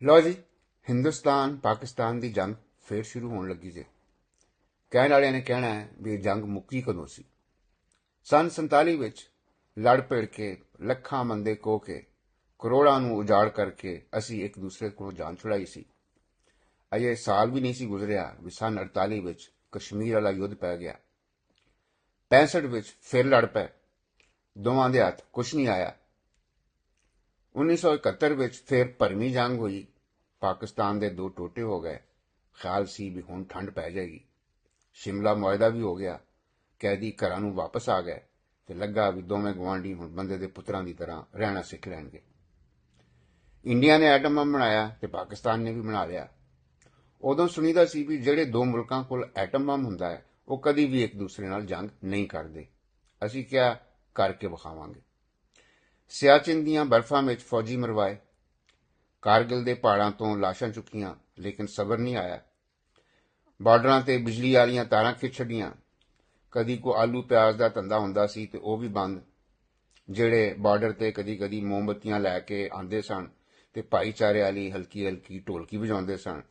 ਲਓ ਜੀ, ਹਿੰਦੁਸਤਾਨ ਪਾਕਿਸਤਾਨ ਦੀ ਜੰਗ ਫੇਰ ਸ਼ੁਰੂ ਹੋਣ ਲੱਗੀ ਜੇ। ਕਹਿਣ ਵਾਲਿਆਂ ਨੇ ਕਹਿਣਾ ਹੈ ਵੀ ਇਹ ਜੰਗ ਮੁੱਕੀ ਕਦੋਂ ਸੀ। ਸੰਨ 47 ਵਿੱਚ ਲੜ ਭਿੜ ਕੇ ਲੱਖਾਂ ਬੰਦੇ ਕੋ ਕੇ ਕਰੋੜਾਂ ਨੂੰ ਉਜਾੜ ਕਰਕੇ ਅਸੀਂ ਇੱਕ ਦੂਸਰੇ ਕੋਲੋਂ ਜਾਨ ਛੁਡਾਈ ਸੀ। ਅਜੇ ਸਾਲ ਵੀ ਨਹੀਂ ਸੀ ਗੁਜ਼ਰਿਆ ਵੀ ਸੰਨ 48 ਵਿੱਚ ਕਸ਼ਮੀਰ ਵਾਲਾ ਯੁੱਧ ਪੈ ਗਿਆ। 65 ਵਿੱਚ ਫਿਰ ਲੜ ਪਏ, ਦੋਵਾਂ ਦੇ ਹੱਥ ਕੁਛ ਨਹੀਂ ਆਇਆ। 1971 ਵਿੱਚ ਫਿਰ ਭਰਵੀਂ ਜੰਗ ਹੋਈ। ਪਾਕਿਸਤਾਨ ਦੇ ਦੋ ਟੋਟੇ ਹੋ ਗਏ। ਖਿਆਲ ਸੀ ਵੀ ਹੁਣ ਠੰਡ ਪੈ ਜਾਏਗੀ। ਸ਼ਿਮਲਾ ਮੁਆਇਦਾ ਵੀ ਹੋ ਗਿਆ, ਕੈਦੀ ਘਰਾਂ ਨੂੰ ਵਾਪਸ ਆ ਗਏ ਤੇ ਲੱਗਾ ਵੀ ਦੋਵੇਂ ਗੁਆਂਢੀ ਹੁਣ ਬੰਦੇ ਦੇ ਪੁੱਤਰਾਂ ਦੀ ਤਰ੍ਹਾਂ ਰਹਿਣਾ ਸਿੱਖ ਲੈਣਗੇ। ਇੰਡੀਆ ਨੇ ਐਟਮ ਬੰਬ ਬਣਾਇਆ ਤੇ ਪਾਕਿਸਤਾਨ ਨੇ ਵੀ ਬਣਾ ਲਿਆ। ਉਦੋਂ ਸੁਣੀਦਾ ਸੀ ਵੀ ਜਿਹੜੇ ਦੋ ਮੁਲਕਾਂ ਕੋਲ ਐਟਮ ਬੰਬ ਹੁੰਦਾ ਹੈ ਉਹ ਕਦੀ ਵੀ ਇੱਕ ਦੂਸਰੇ ਨਾਲ ਜੰਗ ਨਹੀਂ ਕਰਦੇ। ਅਸੀਂ ਕਿਹਾ ਕਰਕੇ ਵਿਖਾਵਾਂਗੇ। ਸਿਆਚਿਨ ਦੀਆਂ ਬਰਫਾਂ ਵਿੱਚ ਫੌਜੀ ਮਰਵਾਏ, ਕਾਰਗਿਲ ਦੇ ਪਹਾੜਾਂ ਤੋਂ ਲਾਸ਼ਾਂ ਚੁੱਕੀਆਂ, ਲੇਕਿਨ ਸਬਰ ਨਹੀਂ ਆਇਆ। ਬਾਰਡਰਾਂ ਤੇ ਬਿਜਲੀ ਵਾਲੀਆਂ ਤਾਰਾਂ ਖਿੱਚ ਛੱਡੀਆਂ। ਕਦੀ ਕੋ ਆਲੂ ਪਿਆਜ਼ ਦਾ ਧੰਦਾ ਹੁੰਦਾ ਸੀ ਤੇ ਉਹ ਵੀ ਬੰਦ। ਜਿਹੜੇ ਬਾਰਡਰ ਤੇ ਕਦੀ ਕਦੀ ਮੋਮਬੱਤੀਆਂ ਲੈ ਕੇ ਆਉਂਦੇ ਸਨ ਤੇ ਭਾਈਚਾਰੇ ਵਾਲੀ ਹਲਕੀ ਹਲਕੀ ਢੋਲਕੀ ਵਜਾਉਂਦੇ ਸਨ,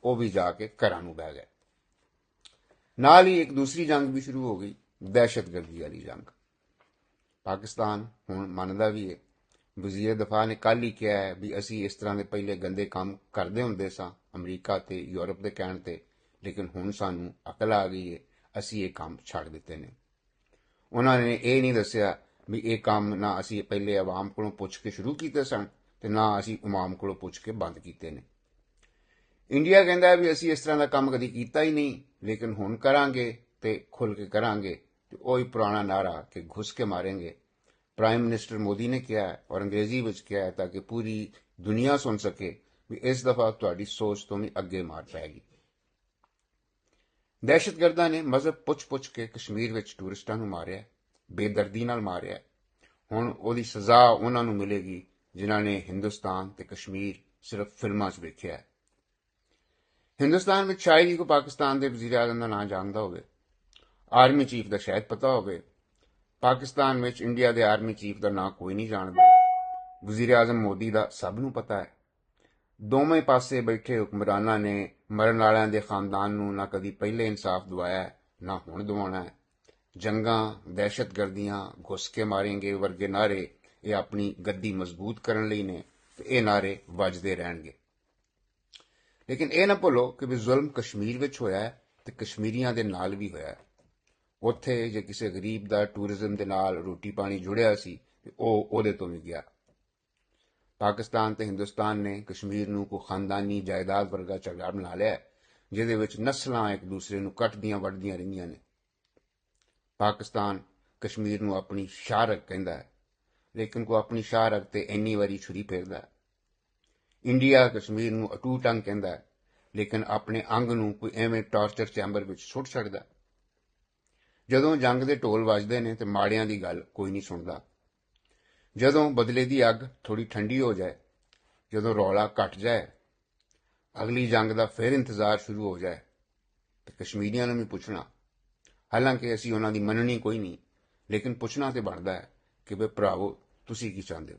ਉਹ ਵੀ ਜਾ ਕੇ ਘਰਾਂ ਨੂੰ ਬਹਿ ਗਏ। ਨਾਲ ਹੀ ਇੱਕ ਦੂਸਰੀ ਜੰਗ ਵੀ ਸ਼ੁਰੂ ਹੋ ਗਈ, ਦਹਿਸ਼ਤਗਰਦੀ ਵਾਲੀ ਜੰਗ। ਪਾਕਿਸਤਾਨ ਹੁਣ ਮੰਨਦਾ ਵੀ ਹੈ। ਵਜ਼ੀਰ ਦਫਾ ਨੇ ਕੱਲ ਹੀ ਕਿਹਾ ਹੈ ਵੀ ਅਸੀਂ ਇਸ ਤਰ੍ਹਾਂ ਦੇ ਪਹਿਲੇ ਗੰਦੇ ਕੰਮ ਕਰਦੇ ਹੁੰਦੇ ਸਾਂ ਅਮਰੀਕਾ ਤੇ ਯੂਰਪ ਦੇ ਕਹਿਣ ਤੇ, ਲੇਕਿਨ ਹੁਣ ਸਾਨੂੰ ਅਕਲ ਆ ਗਈ ਹੈ, ਅਸੀਂ ਇਹ ਕੰਮ ਛੱਡ ਦਿੱਤੇ ਨੇ। ਉਹਨਾਂ ਨੇ ਇਹ ਨਹੀਂ ਦੱਸਿਆ ਵੀ ਇਹ ਕੰਮ ਨਾ ਅਸੀਂ ਪਹਿਲੇ ਆਵਾਮ ਕੋਲੋਂ ਪੁੱਛ ਕੇ ਸ਼ੁਰੂ ਕੀਤੇ ਸਨ ਤੇ ਨਾ ਅਸੀਂ ਇਮਾਮ ਕੋਲੋਂ ਪੁੱਛ ਕੇ ਬੰਦ ਕੀਤੇ ਨੇ। ਇੰਡੀਆ ਕਹਿੰਦਾ ਵੀ ਅਸੀਂ ਇਸ ਤਰ੍ਹਾਂ ਦਾ ਕੰਮ ਕਦੀ ਕੀਤਾ ਹੀ ਨਹੀਂ, ਲੇਕਿਨ ਹੁਣ ਕਰਾਂਗੇ ਤੇ ਖੁੱਲ ਕੇ ਕਰਾਂਗੇ। ਤੇ ਉਹੀ ਪੁਰਾਣਾ ਨਾਰਾ ਕਿ ਘੁਸ ਕੇ ਮਾरेंगे ਪ੍ਰਾਈਮ ਮਿਨਿਸਟਰ ਮੋਦੀ ਨੇ ਕਿਹਾ ਔਰ ਅੰਗਰੇਜ਼ੀ ਵਿੱਚ ਕਿਹਾ ਹੈ ਤਾਂ ਕਿ ਪੂਰੀ ਦੁਨੀਆ ਸੁਣ ਸਕੇ ਵੀ ਇਸ ਦਫਾ ਤੁਹਾਡੀ ਸੋਚ ਤੋਂ ਵੀ ਅੱਗੇ ਮਾਰ ਪੈਗੀ। ਦਹਿਸ਼ਤਗਰਦਾਂ ਨੇ ਮਜ਼ਹਬ ਪੁੱਛ ਕੇ ਕਸ਼ਮੀਰ ਵਿੱਚ ਟੂਰਿਸਟਾਂ ਨੂੰ ਮਾਰਿਆ, ਬੇਦਰਦੀ ਨਾਲ ਮਾਰਿਆ। ਹੁਣ ਉਹਦੀ ਸਜ਼ਾ ਉਹਨਾਂ ਨੂੰ ਮਿਲੇਗੀ ਜਿਨ੍ਹਾਂ ਨੇ ਹਿੰਦੁਸਤਾਨ ਤੇ ਕਸ਼ਮੀਰ ਸਿਰਫ ਫਿਲਮਾਂ 'ਚ ਵੇਖਿਆ ਹੈ। ਹਿੰਦੁਸਤਾਨ ਵਿੱਚ ਸ਼ਾਇਦ ਹੀ ਕੋਈ ਪਾਕਿਸਤਾਨ ਦੇ ਵਜ਼ੀਰ ਆਜ਼ਮ ਦਾ ਨਾਂ ਜਾਣਦਾ ਹੋਵੇ। ਆਰਮੀ ਚੀਫ ਦਾ ਸ਼ਾਇਦ ਪਤਾ ਹੋਵੇ। ਪਾਕਿਸਤਾਨ ਵਿੱਚ ਇੰਡੀਆ ਦੇ ਆਰਮੀ ਚੀਫ ਦਾ ਨਾਂ ਕੋਈ ਨਹੀਂ ਜਾਣਦਾ। ਵਜ਼ੀਰ ਆਜ਼ਮ ਮੋਦੀ ਦਾ ਸਭ ਨੂੰ ਪਤਾ ਹੈ। ਦੋਵੇਂ ਪਾਸੇ ਬੈਠੇ ਹੁਕਮਰਾਨਾਂ ਨੇ ਮਰਨ ਵਾਲਿਆਂ ਦੇ ਖਾਨਦਾਨ ਨੂੰ ਨਾ ਕਦੀ ਪਹਿਲੇ ਇਨਸਾਫ ਦਿਵਾਇਆ ਨਾ ਹੁਣ ਦਿਵਾਉਣਾ ਹੈ। ਜੰਗਾਂ, ਦਹਿਸ਼ਤਗਰਦੀਆਂ, ਘੁਸ ਕੇ ਮਾਰੇਂਗੇ ਵਰਗੇ ਨਾਰੇ ਇਹ ਆਪਣੀ ਗੱਦੀ ਮਜ਼ਬੂਤ ਕਰਨ ਲਈ ਨੇ ਤੇ ਇਹ ਨਾਰੇ ਵੱਜਦੇ ਰਹਿਣਗੇ। ਲੇਕਿਨ ਇਹ ਨਾ ਭੁੱਲੋ ਕਿ ਵੀ ਜ਼ੁਲਮ ਕਸ਼ਮੀਰ ਵਿੱਚ ਹੋਇਆ ਹੈ ਤੇ ਕਸ਼ਮੀਰੀਆਂ ਦੇ ਨਾਲ ਵੀ ਹੋਇਆ ਹੈ। ਉੱਥੇ ਜੇ ਕਿਸੇ ਗਰੀਬ ਦਾ ਟੂਰਿਜ਼ਮ ਦੇ ਨਾਲ ਰੋਟੀ ਪਾਣੀ ਜੁੜਿਆ ਸੀ ਤੇ ਉਹ ਉਹਦੇ ਤੋਂ ਵੀ ਗਿਆ। ਪਾਕਿਸਤਾਨ ਤੇ ਹਿੰਦੁਸਤਾਨ ਨੇ ਕਸ਼ਮੀਰ ਨੂੰ ਕੋਈ ਖਾਨਦਾਨੀ ਜਾਇਦਾਦ ਵਰਗਾ ਝਗੜਾ ਬਣਾ ਲਿਆ ਜਿਹਦੇ ਵਿੱਚ ਨਸਲਾਂ ਇੱਕ ਦੂਸਰੇ ਨੂੰ ਕੱਟਦੀਆਂ ਵੱਢਦੀਆਂ ਰਹਿੰਦੀਆਂ ਨੇ। ਪਾਕਿਸਤਾਨ ਕਸ਼ਮੀਰ ਨੂੰ ਆਪਣੀ ਸ਼ਾਹਰਗ ਕਹਿੰਦਾ ਹੈ, ਲੇਕਿਨ ਕੋਈ ਆਪਣੀ ਸ਼ਾਹਰਗ ਤੇ ਇੰਨੀ ਵਾਰੀ ਛੁਰੀ ਫੇਰਦਾ ਹੈ। ਇੰਡੀਆ ਕਸ਼ਮੀਰ ਨੂੰ ਅਟੂਟ ਅੰਗ ਕਹਿੰਦਾ ਹੈ, ਲੇਕਿਨ ਆਪਣੇ ਅੰਗ ਨੂੰ ਕੋਈ ਐਵੇਂ ਟਾਰਚਰ ਚੈਂਬਰ ਵਿੱਚ ਸੁੱਟ ਛੱਡਦਾ। ਜਦੋਂ ਜੰਗ ਦੇ ਢੋਲ ਵੱਜਦੇ ਨੇ ਤੇ ਮਾੜਿਆਂ ਦੀ ਗੱਲ ਕੋਈ ਨਹੀਂ ਸੁਣਦਾ। ਜਦੋਂ ਬਦਲੇ ਦੀ ਅੱਗ ਥੋੜੀ ਠੰਡੀ ਹੋ ਜਾਏ, ਜਦੋਂ ਰੌਲਾ ਘਟ ਜਾਏ, ਅਗਲੀ ਜੰਗ ਦਾ ਫਿਰ ਇੰਤਜ਼ਾਰ ਸ਼ੁਰੂ ਹੋ ਜਾਏ ਤੇ ਕਸ਼ਮੀਰੀਆਂ ਨੂੰ ਵੀ ਪੁੱਛਣਾ, ਹਾਲਾਂਕਿ ਅਸੀਂ ਉਹਨਾਂ ਦੀ ਮੰਨਣੀ ਕੋਈ ਨਹੀਂ, ਲੇਕਿਨ ਪੁੱਛਣਾ ਤੇ ਬਣਦਾ ਹੈ ਕਿ ਵੇ ਭਰਾਵੋ ਤੁਸੀਂ ਕੀ ਚਾਹੁੰਦੇ ਹੋ।